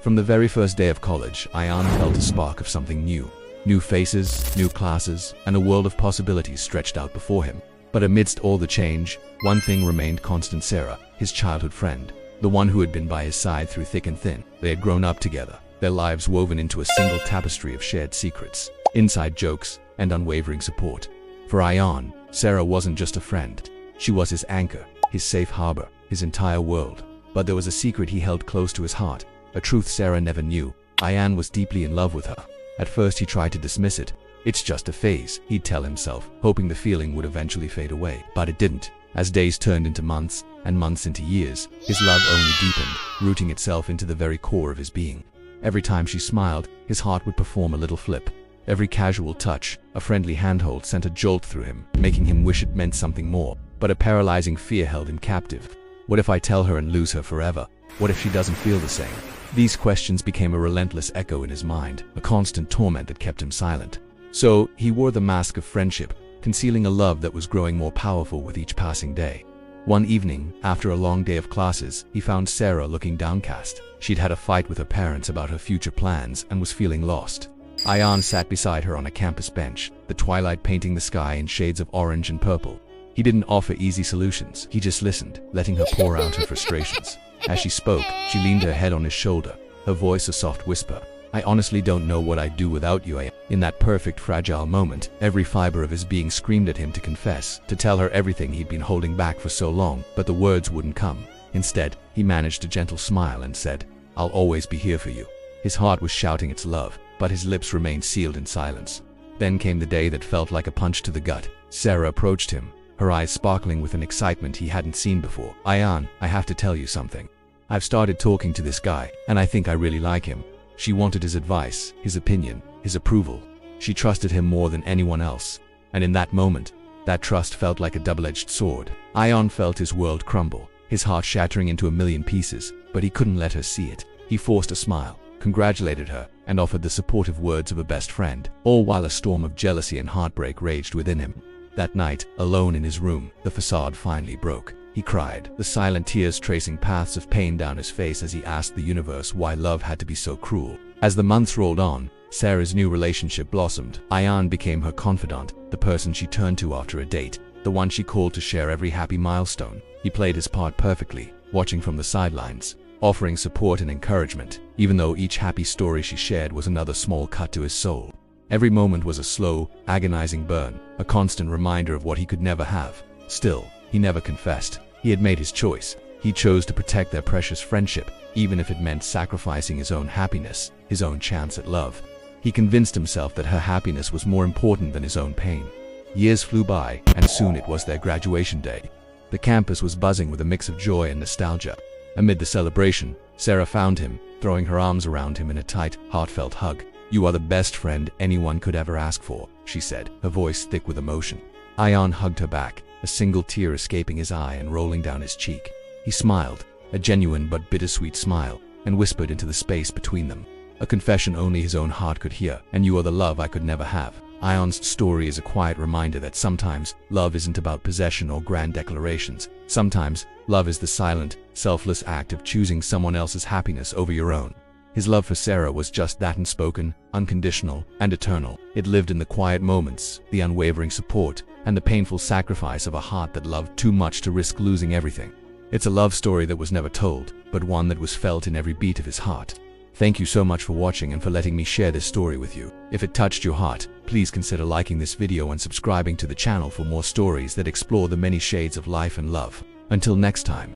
From the very first day of college, Ayan felt a spark of something new. New faces, new classes, and a world of possibilities stretched out before him. But amidst all the change, one thing remained constant: Sara, his childhood friend, the one who had been by his side through thick and thin. They had grown up together, their lives woven into a single tapestry of shared secrets, inside jokes, and unwavering support. For Ayan, Sara wasn't just a friend. She was his anchor, his safe harbor, his entire world. But there was a secret he held close to his heart, a truth Sara never knew. Ayan was deeply in love with her. At first he tried to dismiss it. It's just a phase, he'd tell himself, hoping the feeling would eventually fade away. But it didn't. As days turned into months, and months into years, his love only deepened, rooting itself into the very core of his being. Every time she smiled, his heart would perform a little flip. Every casual touch, a friendly handhold, sent a jolt through him, making him wish it meant something more. But a paralyzing fear held him captive. What if I tell her and lose her forever? What if she doesn't feel the same? These questions became a relentless echo in his mind, a constant torment that kept him silent. So, he wore the mask of friendship, concealing a love that was growing more powerful with each passing day. One evening, after a long day of classes, he found Sara looking downcast. She'd had a fight with her parents about her future plans and was feeling lost. Ayan sat beside her on a campus bench, the twilight painting the sky in shades of orange and purple. He didn't offer easy solutions, he just listened, letting her pour out her frustrations. As she spoke, she leaned her head on his shoulder, her voice a soft whisper. I honestly don't know what I'd do without you, Ayan. In that perfect, fragile moment, every fiber of his being screamed at him to confess, to tell her everything he'd been holding back for so long, but the words wouldn't come. Instead, he managed a gentle smile and said, I'll always be here for you. His heart was shouting its love, but his lips remained sealed in silence. Then came the day that felt like a punch to the gut. Sara approached him, her eyes sparkling with an excitement he hadn't seen before. Ayan, I have to tell you something. I've started talking to this guy, and I think I really like him. She wanted his advice, his opinion, his approval. She trusted him more than anyone else. And in that moment, that trust felt like a double-edged sword. Ayan felt his world crumble, his heart shattering into a million pieces, but he couldn't let her see it. He forced a smile, congratulated her, and offered the supportive words of a best friend, all while a storm of jealousy and heartbreak raged within him. That night, alone in his room, the facade finally broke. He cried, the silent tears tracing paths of pain down his face as he asked the universe why love had to be so cruel. As the months rolled on, Sara's new relationship blossomed. Ayan became her confidant, the person she turned to after a date, the one she called to share every happy milestone. He played his part perfectly, watching from the sidelines, offering support and encouragement, even though each happy story she shared was another small cut to his soul. Every moment was a slow, agonizing burn, a constant reminder of what he could never have. Still, he never confessed. He had made his choice. He chose to protect their precious friendship, even if it meant sacrificing his own happiness, his own chance at love. He convinced himself that her happiness was more important than his own pain. Years flew by, and soon it was their graduation day. The campus was buzzing with a mix of joy and nostalgia. Amid the celebration, Sara found him, throwing her arms around him in a tight, heartfelt hug. You are the best friend anyone could ever ask for, she said, her voice thick with emotion. Ayan hugged her back, a single tear escaping his eye and rolling down his cheek. He smiled, a genuine but bittersweet smile, and whispered into the space between them. A confession only his own heart could hear, and you are the love I could never have. Ayan's story is a quiet reminder that sometimes love isn't about possession or grand declarations. Sometimes, love is the silent, selfless act of choosing someone else's happiness over your own. His love for Sara was just that, unspoken, unconditional, and eternal. It lived in the quiet moments, the unwavering support, and the painful sacrifice of a heart that loved too much to risk losing everything. It's a love story that was never told, but one that was felt in every beat of his heart. Thank you so much for watching and for letting me share this story with you. If it touched your heart, please consider liking this video and subscribing to the channel for more stories that explore the many shades of life and love. Until next time.